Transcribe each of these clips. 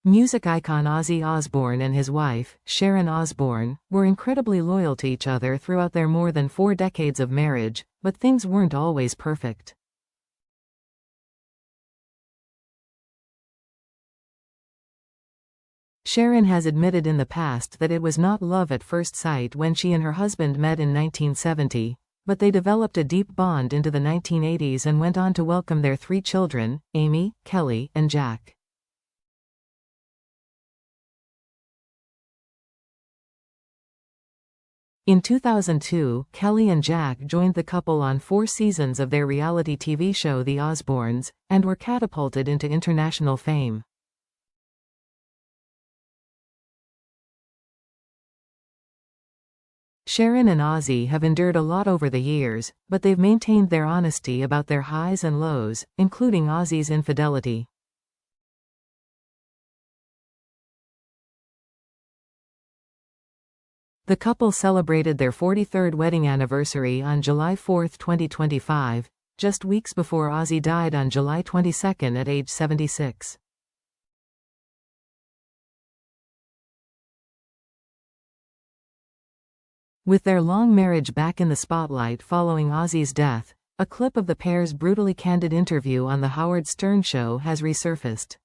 Music icon Ozzy Osbourne and his wife, Sharon Osbourne, were incredibly loyal to each other throughout their more than 4 decades of marriage, but things weren't always perfect. Sharon has admitted in the past that it was not love at first sight when she and her husband met in 1970, but they developed a deep bond into the 1980s and went on to welcome their 3 children, Amy, Kelly, and Jack. In 2002, Kelly and Jack joined the couple on 4 seasons of their reality TV show The Osbournes, and were catapulted into international fame. Sharon and Ozzy have endured a lot over the years, but they've maintained their honesty about their highs and lows, including Ozzy's infidelity. The couple celebrated their 43rd wedding anniversary on July 4, 2025, just weeks before Ozzy died on July 22 at age 76. With their long marriage back in the spotlight following Ozzy's death, a clip of the pair's brutally candid interview on The Howard Stern Show has resurfaced.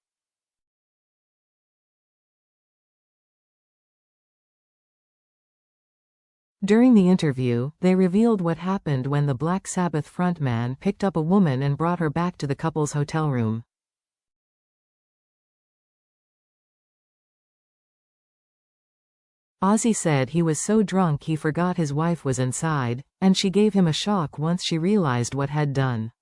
During the interview, they revealed what happened when the Black Sabbath frontman picked up a woman and brought her back to the couple's hotel room. Ozzy said he was so drunk he forgot his wife was inside, and she gave him a shock once she realized what had done.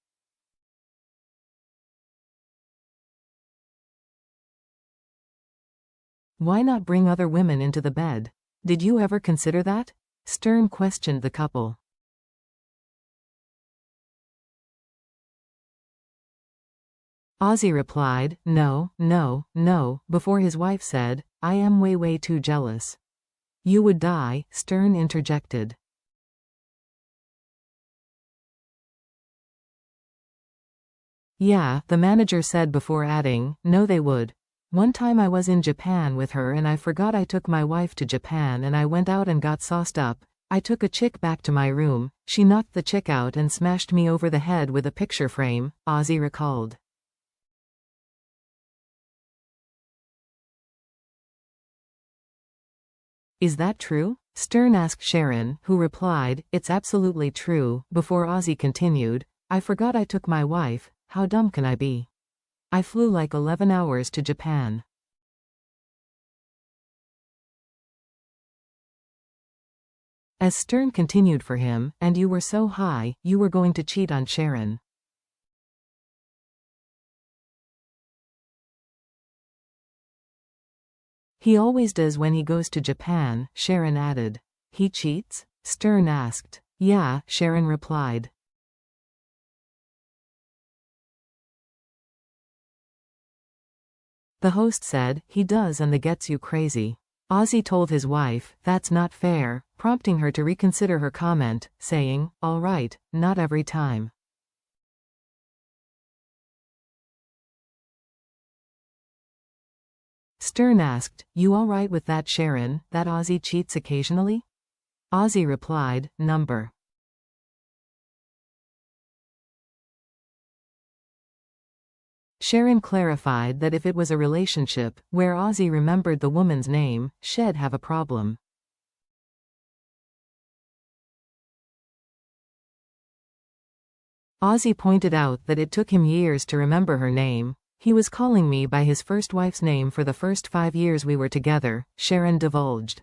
Why not bring other women into the bed? Did you ever consider that? Stern questioned the couple. Ozzy replied, "No, no, no," before his wife said, "I am way too jealous." "You would die," Stern interjected. "Yeah," the manager said before adding, "No, they would. One time I was in Japan with her and I forgot I took my wife to Japan and I went out and got sauced up. I took a chick back to my room, she knocked the chick out and smashed me over the head with a picture frame," Ozzy recalled. "Is that true?" Stern asked Sharon, who replied, "It's absolutely true," before Ozzy continued, "I forgot I took my wife, how dumb can I be? I flew like 11 hours to Japan." As Stern continued for him, "And you were so high, you were going to cheat on Sharon." "He always does when he goes to Japan," Sharon added. "He cheats?" Stern asked. "Yeah," Sharon replied. The host said, "He does, and that gets you crazy." Ozzy told his wife, "That's not fair," prompting her to reconsider her comment, saying, "All right, not every time." Stern asked, "You all right with that, Sharon, that Ozzy cheats occasionally?" Ozzy replied, "Number." Sharon clarified that if it was a relationship, where Ozzy remembered the woman's name, she'd have a problem. Ozzy pointed out that it took him years to remember her name. "He was calling me by his first wife's name for the first 5 years we were together," Sharon divulged.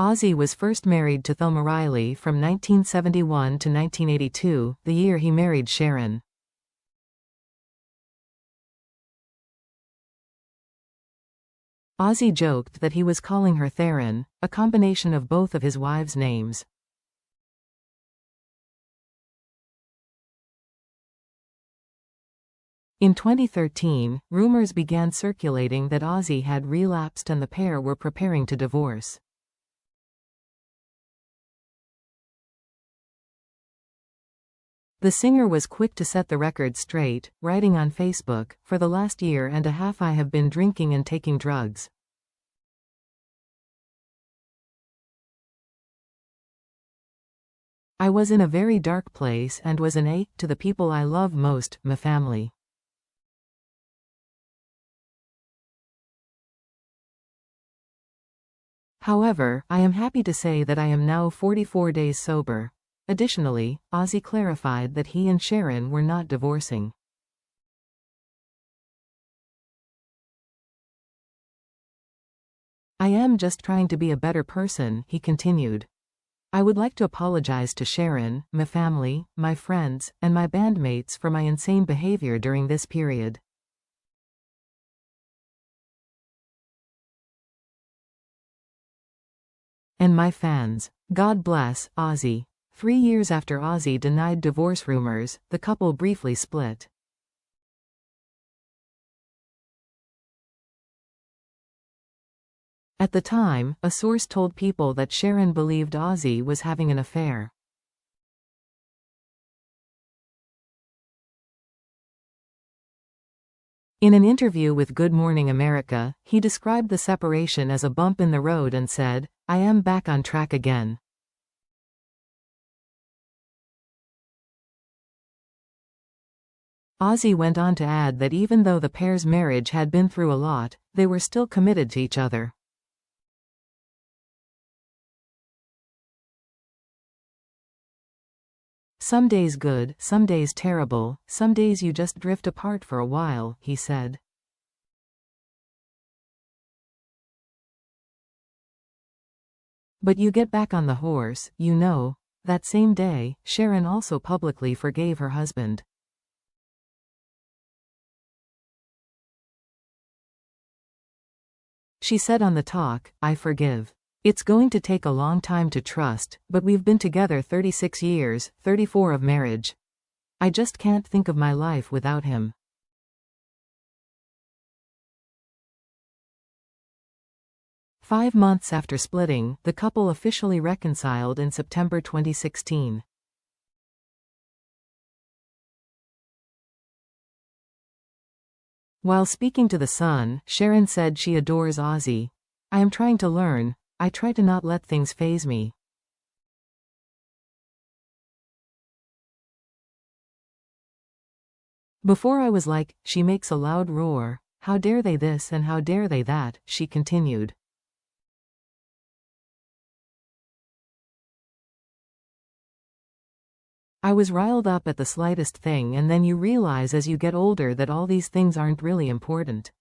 Ozzy was first married to Thelma Riley from 1971 to 1982, the year he married Sharon. Ozzy joked that he was calling her Theron, a combination of both of his wives' names. In 2013, rumors began circulating that Ozzy had relapsed and the pair were preparing to divorce. The singer was quick to set the record straight, writing on Facebook, "For the last year and a half I have been drinking and taking drugs. I was in a very dark place and was an ache to the people I love most, my family. However, I am happy to say that I am now 44 days sober." Additionally, Ozzy clarified that he and Sharon were not divorcing. "I am just trying to be a better person," he continued. "I would like to apologize to Sharon, my family, my friends, and my bandmates for my insane behavior during this period. And my fans. God bless, Ozzy." 3 years after Ozzy denied divorce rumors, the couple briefly split. At the time, a source told People that Sharon believed Ozzy was having an affair. In an interview with Good Morning America, he described the separation as a bump in the road and said, "I am back on track again." Ozzy went on to add that even though the pair's marriage had been through a lot, they were still committed to each other. "Some days good, some days terrible, some days you just drift apart for a while," he said. "But you get back on the horse, you know." That same day, Sharon also publicly forgave her husband. She said on the talk, "I forgive. It's going to take a long time to trust, but we've been together 36 years, 34 of marriage. I just can't think of my life without him." 5 months after splitting, the couple officially reconciled in September 2016. While speaking to The Sun, Sharon said she adores Ozzy. "I am trying to learn. I try to not let things faze me. Before I was like, she makes a loud roar. How dare they this and how dare they that," she continued. "I was riled up at the slightest thing, and then you realize as you get older that all these things aren't really important."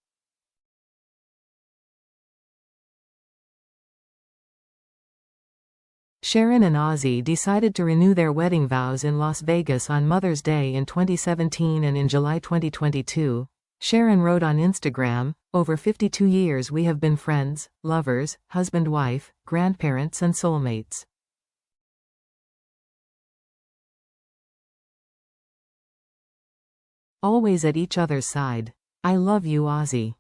Sharon and Ozzy decided to renew their wedding vows in Las Vegas on Mother's Day in 2017 and in July 2022. Sharon wrote on Instagram, "Over 52 years we have been friends, lovers, husband-wife, grandparents and soulmates. Always at each other's side. I love you, Ozzy."